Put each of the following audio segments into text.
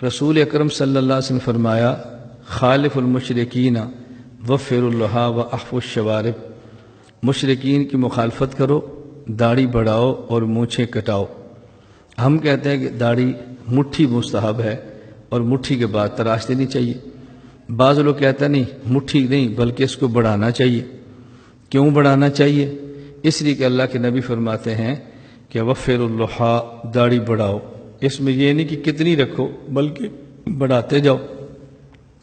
رسول اکرم صلی اللہ علیہ وسلم نے فرمایا خالف المشرکین وفر اللحا و احف الشوارب، مشرکین کی مخالفت کرو، داڑھی بڑھاؤ اور مونچھیں کٹاؤ۔ ہم کہتے ہیں کہ داڑھی مٹھی مستحب ہے اور مٹھی کے بعد تراش دینی چاہیے۔ بعض لوگ کہتے ہیں نہیں مٹھی نہیں بلکہ اس کو بڑھانا چاہیے۔ کیوں بڑھانا چاہیے؟ اس لیے کہ اللہ کے نبی فرماتے ہیں کہ وفر اللحا، داڑھی بڑھاؤ۔ اس میں یہ نہیں کہ کتنی رکھو بلکہ بڑھاتے جاؤ۔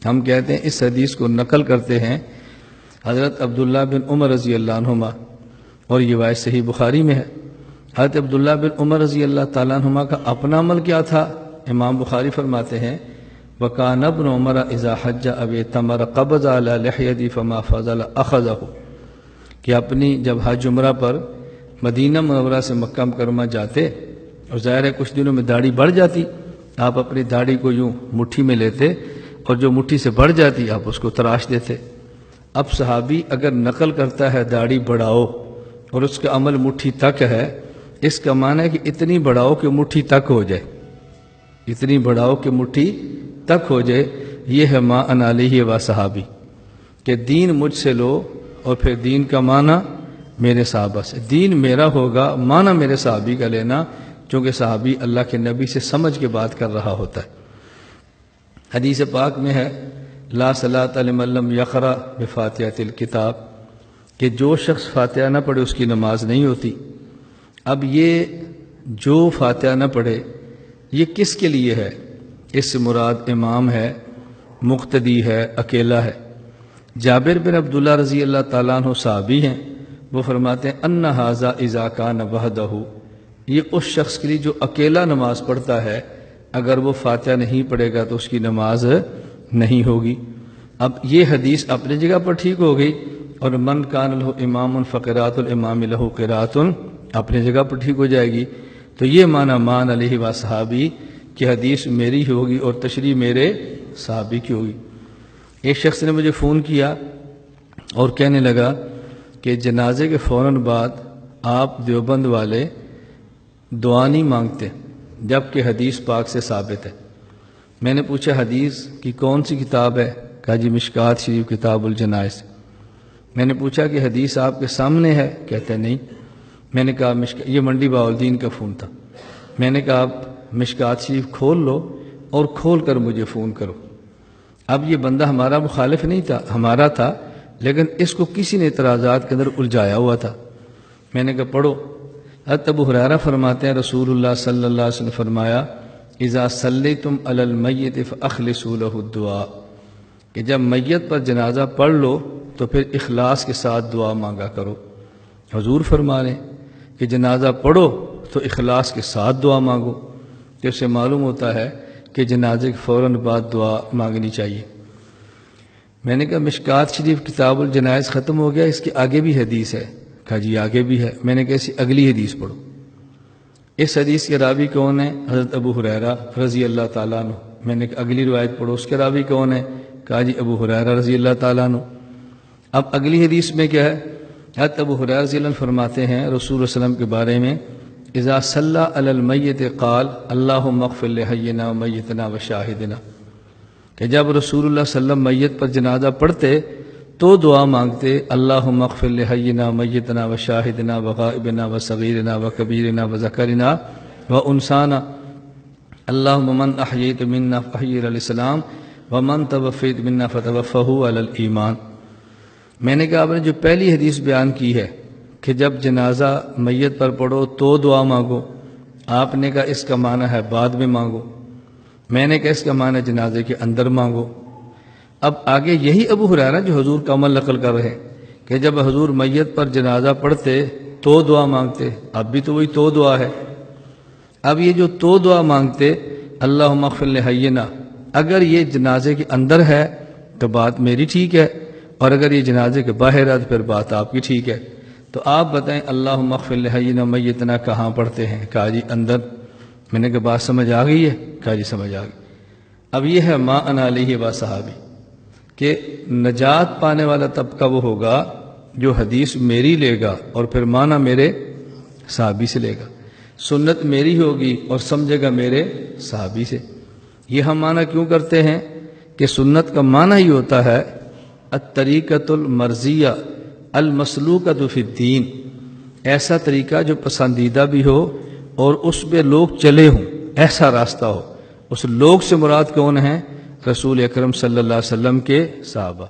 ہم کہتے ہیں اس حدیث کو نقل کرتے ہیں حضرت عبداللہ بن عمر رضی اللہ عنہما، اور یہ روایت صحیح بخاری میں ہے۔ حضرت عبداللہ بن عمر رضی اللہ تعالیٰ عنہما کا اپنا عمل کیا تھا؟ امام بخاری فرماتے ہیں وَكَانَ ابْنُ عُمَرَ إِذَا حَجَّ أَوْ اعْتَمَرَ قَبَضَ عَلَى لِحْيَتِهِ فَمَا فَضَلَ أَخَذَهُ، کہ اپنی جب حج عمرہ پر مدینہ منورہ سے مکہ مکرمہ جاتے اور ظاہر ہے کچھ دنوں میں داڑھی بڑھ جاتی، آپ اپنی داڑھی کو یوں مٹھی میں لیتے اور جو مٹھی سے بڑھ جاتی آپ اس کو تراش دیتے۔ اب صحابی اگر نقل کرتا ہے داڑھی بڑھاؤ اور اس کا عمل مٹھی تک ہے، اس کا معنی ہے کہ اتنی بڑھاؤ کہ مٹھی تک ہو جائے، اتنی بڑھاؤ کہ مٹھی تک ہو جائے۔ یہ ہے ما انا علیہ و صحابی، کہ دین مجھ سے لو اور پھر دین کا معنی میرے صحابہ سے، دین میرا ہوگا معنی میرے صحابی کا لینا، چونکہ صحابی اللہ کے نبی سے سمجھ کے بات کر رہا ہوتا ہے۔ حدیث پاک میں ہے لا صلاۃ لمن لم یقرأ بفاتحۃ الکتاب، کہ جو شخص فاتحہ نہ پڑھے اس کی نماز نہیں ہوتی۔ اب یہ جو فاتحہ نہ پڑھے یہ کس کے لیے ہے؟ اس سے مراد امام ہے، مقتدی ہے، اکیلا ہے۔ جابر بن عبداللہ رضی اللہ تعالیٰ عنہ صحابی ہیں، وہ فرماتے ہیں ان ھذا اذا کان وحدہ، یہ اس شخص کے لیے جو اکیلا نماز پڑھتا ہے، اگر وہ فاتحہ نہیں پڑھے گا تو اس کی نماز نہیں ہوگی۔ اب یہ حدیث اپنی جگہ پر ٹھیک ہو گئی، اور من کان لہ امام فقراۃ الامام لہ قراۃ اپنی جگہ پر ٹھیک ہو جائے گی۔ تو یہ معنی مان علیہ و صحابی کہ حدیث میری ہوگی اور تشریح میرے صحابی کی ہوگی۔ ایک شخص نے مجھے فون کیا اور کہنے لگا کہ جنازے کے فوراً بعد آپ دیوبند والے دعا نہیں مانگتے جبکہ حدیث پاک سے ثابت ہے۔ میں نے پوچھا حدیث کی کون سی کتاب ہے؟ کہا جی مشکوٰۃ شریف کتاب الجنائز۔ میں نے پوچھا کہ حدیث آپ کے سامنے ہے؟ کہتے نہیں۔ میں نے کہا یہ منڈی بہاؤالدین کا فون تھا۔ میں نے کہا آپ مشکوٰۃ شریف کھول لو اور کھول کر مجھے فون کرو۔ اب یہ بندہ ہمارا مخالف نہیں تھا، ہمارا تھا، لیکن اس کو کسی نے اعتراضات کے اندر الجھایا ہوا تھا۔ میں نے کہا پڑھو۔ حضرت ابو ہریرہ فرماتے ہیں رسول اللہ صلی اللہ علیہ وسلم فرمایا اذا صلیتم علی المیت فاخلصوا له الدعاء، کہ جب میت پر جنازہ پڑھ لو تو پھر اخلاص کے ساتھ دعا مانگا کرو۔ حضور فرما رہے ہیں کہ جنازہ پڑھو تو اخلاص کے ساتھ دعا مانگو، تو اس سے معلوم ہوتا ہے کہ جنازے کے فوراً بعد دعا مانگنی چاہیے۔ میں نے کہا مشکوٰۃ شریف کتاب الجنائز ختم ہو گیا، اس کے آگے بھی حدیث ہے؟ کہا جی آگے بھی ہے۔ میں نے کہا اسی اگلی حدیث پڑھو۔ اس حدیث کے راوی کون ہے؟ حضرت ابو ہریرہ رضی اللہ تعالیٰ عنہ۔ میں نے کہا اگلی روایت پڑھو، اس کے راوی کون ہے؟ کہا جی ابو ہریرہ رضی اللہ تعالیٰ عنہ۔ اب اگلی حدیث میں کیا ہے؟ حضرت ابو ہریرہ رضی اللہ عنہ فرماتے ہیں رسول اللہ صلی اللہ علیہ وسلم کے بارے میں اذا صلی علی المیت قال اللہم اغفر لحینا ومیتنا وشاہدنا، کہ جب رسول اللہ صلی اللہ علیہ وسلم میت پر جنازہ پڑھتے تو دعا مانگتے اللہم اغفر لحینا ومیتنا وشاہدنا وغائبنا وصغیرنا وکبیرنا وذکرنا وانسانا اللہم من احییت منا فاحیہ علی الاسلام ومن توفیت منا فتوفہ علی الایمان۔ میں نے کہا آپ نے جو پہلی حدیث بیان کی ہے کہ جب جنازہ میت پر پڑھو تو دعا مانگو، آپ نے کہا اس کا معنی ہے بعد میں مانگو۔ میں نے کہا اس کا معنی جنازے کے اندر مانگو۔ اب آگے یہی ابو ہریرہ جو حضور کا عمل نقل کر رہے ہیں کہ جب حضور میت پر جنازہ پڑھتے تو دعا مانگتے، اب بھی تو وہی تو دعا ہے۔ اب یہ جو تو دعا مانگتے اللہم اغفر لحینا، اگر یہ جنازے کے اندر ہے تو بات میری ٹھیک ہے، اور اگر یہ جنازے کے باہر ہے تو پھر بات آپ کی ٹھیک ہے۔ تو آپ بتائیں اللہم اغفر لحینا میتنا کہاں پڑھتے ہیں؟ کہا جی اندر۔ میں نے کہا بات سمجھ آ گئی ہے؟ کہا جی سمجھ آ گئی۔ اب یہ ہے ما انا علیہ و صحابی، کہ نجات پانے والا طبقہ وہ ہوگا جو حدیث میری لے گا اور پھر معنی میرے صحابی سے لے گا، سنت میری ہوگی اور سمجھے گا میرے صحابی سے۔ یہ ہم معنی کیوں کرتے ہیں کہ سنت کا معنی ہی ہوتا ہے الطریقۃ المرضیہ المسلوکۃ فی الدین، ایسا طریقہ جو پسندیدہ بھی ہو اور اس پہ لوگ چلے ہوں، ایسا راستہ ہو۔ اس لوگ سے مراد کون ہیں؟ رسول اکرم صلی اللہ علیہ وسلم کے صحابہ۔